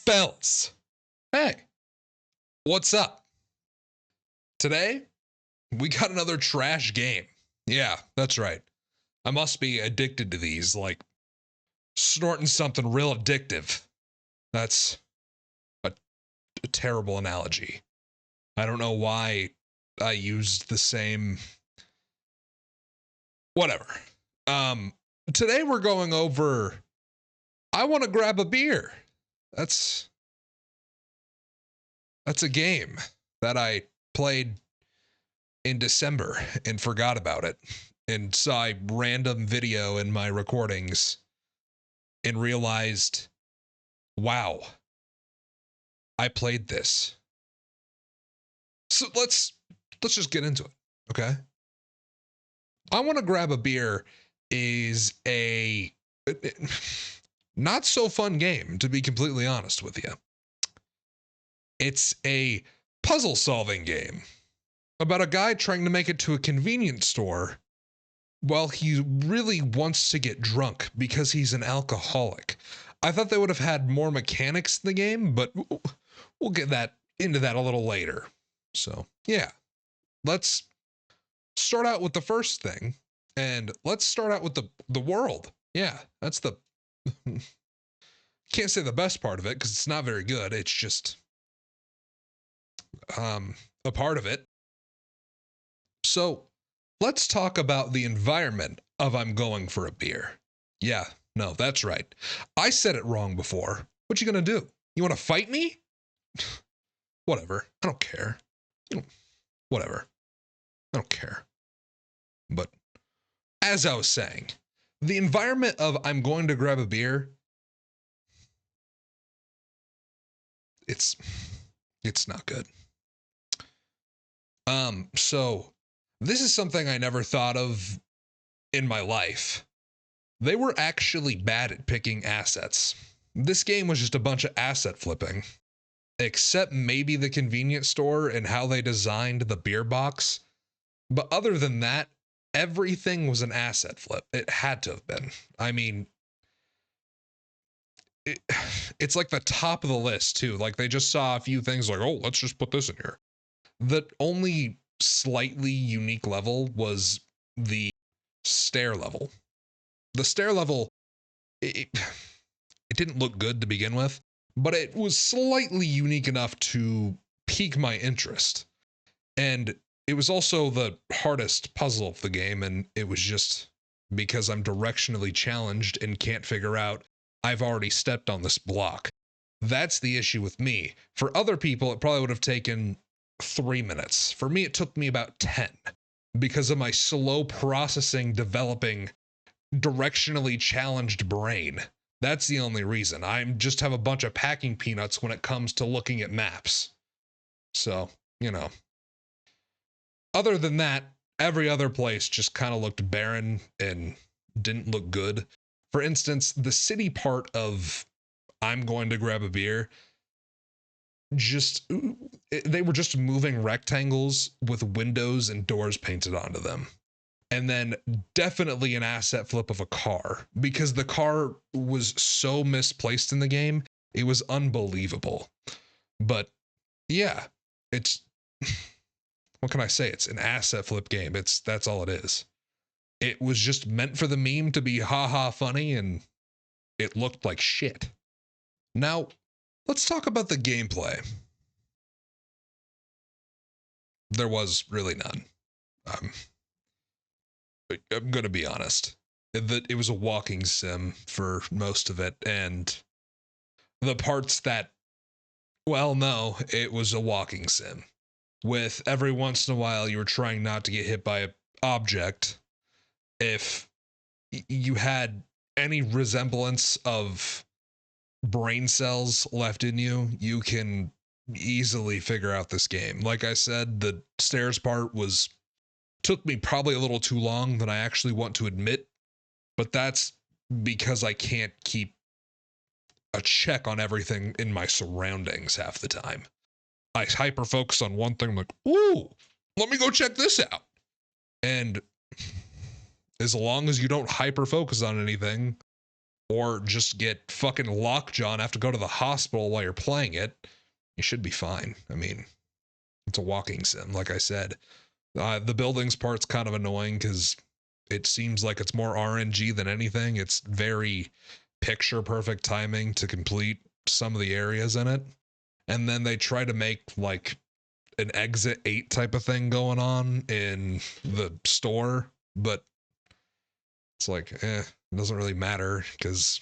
Fells, hey, what's up? Today, we got another trash game. Yeah, that's right. I must be addicted to these, like snorting something real addictive. That's a, a terrible analogy. I don't know why I used the same. Whatever. Um, Today we're going over. I want to grab a beer. That's that's a game that I played in December and forgot about it and saw a random video in my recordings and realized, wow, I played this. So let's just get into it, okay? I want to grab a beer is a not so fun game, to be completely honest with you. It's a puzzle solving game about a guy trying to make it to a convenience store while he really wants to get drunk because he's an alcoholic. I thought they would have had more mechanics in the game, but we'll get that into that a little later. So, yeah. Let's start out with the first thing, and let's start out with the world. Yeah, that's the can't say the best part of it because it's not very good. It's just a part of it. So let's talk about the environment of I'm going for a beer. Yeah, no, that's right. I said it wrong before. What you gonna do? You want to fight me? Whatever. I don't care. Whatever. I don't care. But as I was saying, the environment of I'm going to grab a beer, it's not good. So this is something I never thought of in my life. They were actually bad at picking assets. This game was just a bunch of asset flipping, except maybe the convenience store and how they designed the beer box. But other than that, everything was an asset flip. It had to have been. I mean, it's like the top of the list too. Like they just saw a few things like, oh, let's just put this in here. The only slightly unique level was the stair level. The stair level, it didn't look good to begin with, but it was slightly unique enough to pique my interest. And it was also the hardest puzzle of the game, and it was just because I'm directionally challenged and can't figure out I've already stepped on this block. That's the issue with me. For other people, it probably would have taken 3 minutes. For me, it took me about 10 because of my slow processing, developing, directionally challenged brain. That's the only reason. I just have a bunch of packing peanuts when it comes to looking at maps. So, other than that, every other place just kind of looked barren and didn't look good. For instance, the city part of I'm going to grab a beer, they were just moving rectangles with windows and doors painted onto them. And then definitely an asset flip of a car because the car was so misplaced in the game. It was unbelievable. But yeah, it's what can I say? It's an asset flip game. That's all it is. It was just meant for the meme to be haha funny, and it looked like shit. Now, let's talk about the gameplay. There was really none. I'm going to be honest. It was a walking sim for most of it, and the parts that, well, no, it was a walking sim. With every once in a while, you were trying not to get hit by an object. If you had any resemblance of brain cells left in you, you can easily figure out this game. Like I said, the stairs part took me probably a little too long than I actually want to admit, but that's because I can't keep a check on everything in my surroundings half the time. I hyper focus on one thing, I'm like, ooh, let me go check this out. And as long as you don't hyper focus on anything, or just get fucking lockjaw and have to go to the hospital while you're playing it, you should be fine. I mean, it's a walking sim, like I said. The buildings part's kind of annoying because it seems like it's more RNG than anything. It's very picture perfect timing to complete some of the areas in it. And then they try to make like an exit 8 type of thing going on in the store, but it's like, it doesn't really matter because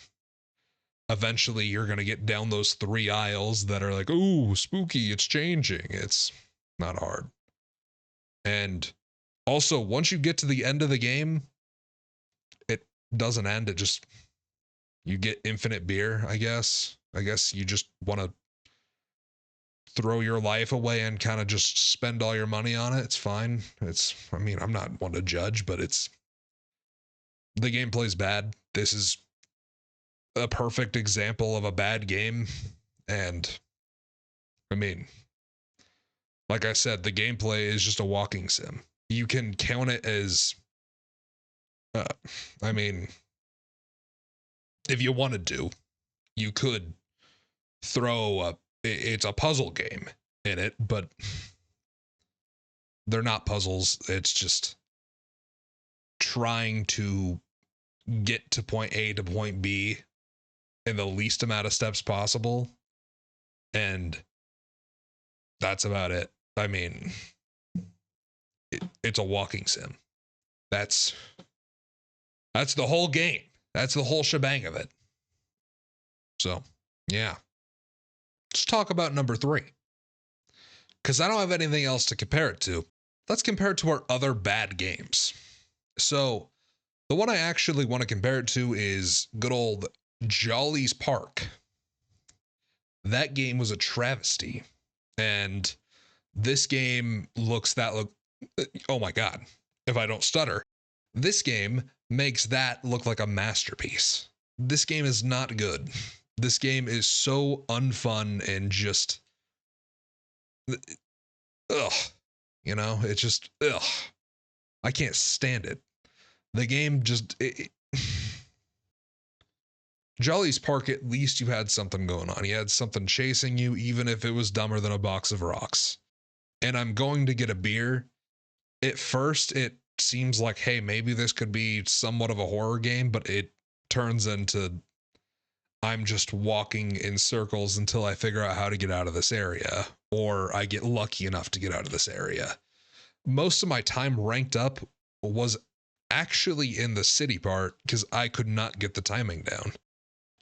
eventually you're going to get down those 3 aisles that are like, ooh, spooky, it's changing. It's not hard. And also, once you get to the end of the game, it doesn't end. It just, you get infinite beer, I guess. I guess you just want to throw your life away and kind of just spend all your money on it. It's fine. I mean, I'm not one to judge, but the gameplay's bad. This is a perfect example of a bad game. And I mean, like I said, the gameplay is just a walking sim. You can count it as, I mean, if you wanted to, you could throw it's a puzzle game in it, but they're not puzzles. It's just trying to get to point A to point B in the least amount of steps possible. And that's about it. I mean, it's a walking sim. That's the whole game. That's the whole shebang of it. So, yeah. Let's talk about number 3. Because I don't have anything else to compare it to. Let's compare it to our other bad games. So, the one I actually want to compare it to is good old Jolly's Park. That game was a travesty. And this game oh my God, if I don't stutter, this game makes that look like a masterpiece. This game is not good. This game is so unfun and just, ugh, it's just, ugh. I can't stand it. The game just, Jolly's Park, at least you had something going on. You had something chasing you, even if it was dumber than a box of rocks. And I'm going to get a beer. At first, it seems like, hey, maybe this could be somewhat of a horror game, but it turns into I'm just walking in circles until I figure out how to get out of this area, or I get lucky enough to get out of this area. Most of my time ranked up was actually in the city part because I could not get the timing down.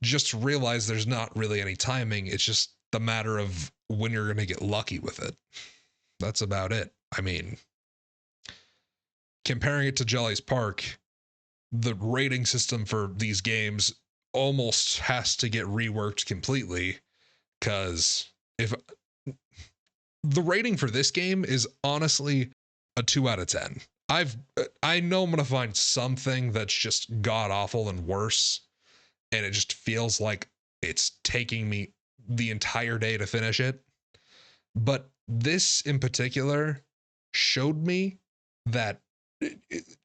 Just realize there's not really any timing. It's just the matter of when you're going to get lucky with it. That's about it. I mean, comparing it to Jolly's Park, the rating system for these games almost has to get reworked completely, because if the rating for this game is honestly a 2 out of 10. I know I'm going to find something that's just god awful and worse, and it just feels like it's taking me the entire day to finish it. But this in particular showed me that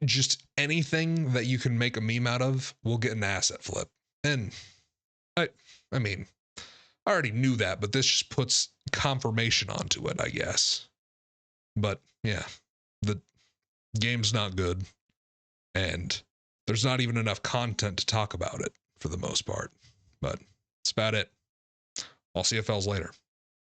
just anything that you can make a meme out of will get an asset flip. And I mean, I already knew that, but this just puts confirmation onto it, I guess. But yeah, the game's not good, and there's not even enough content to talk about it for the most part. But that's about it. I'll see you fellas later.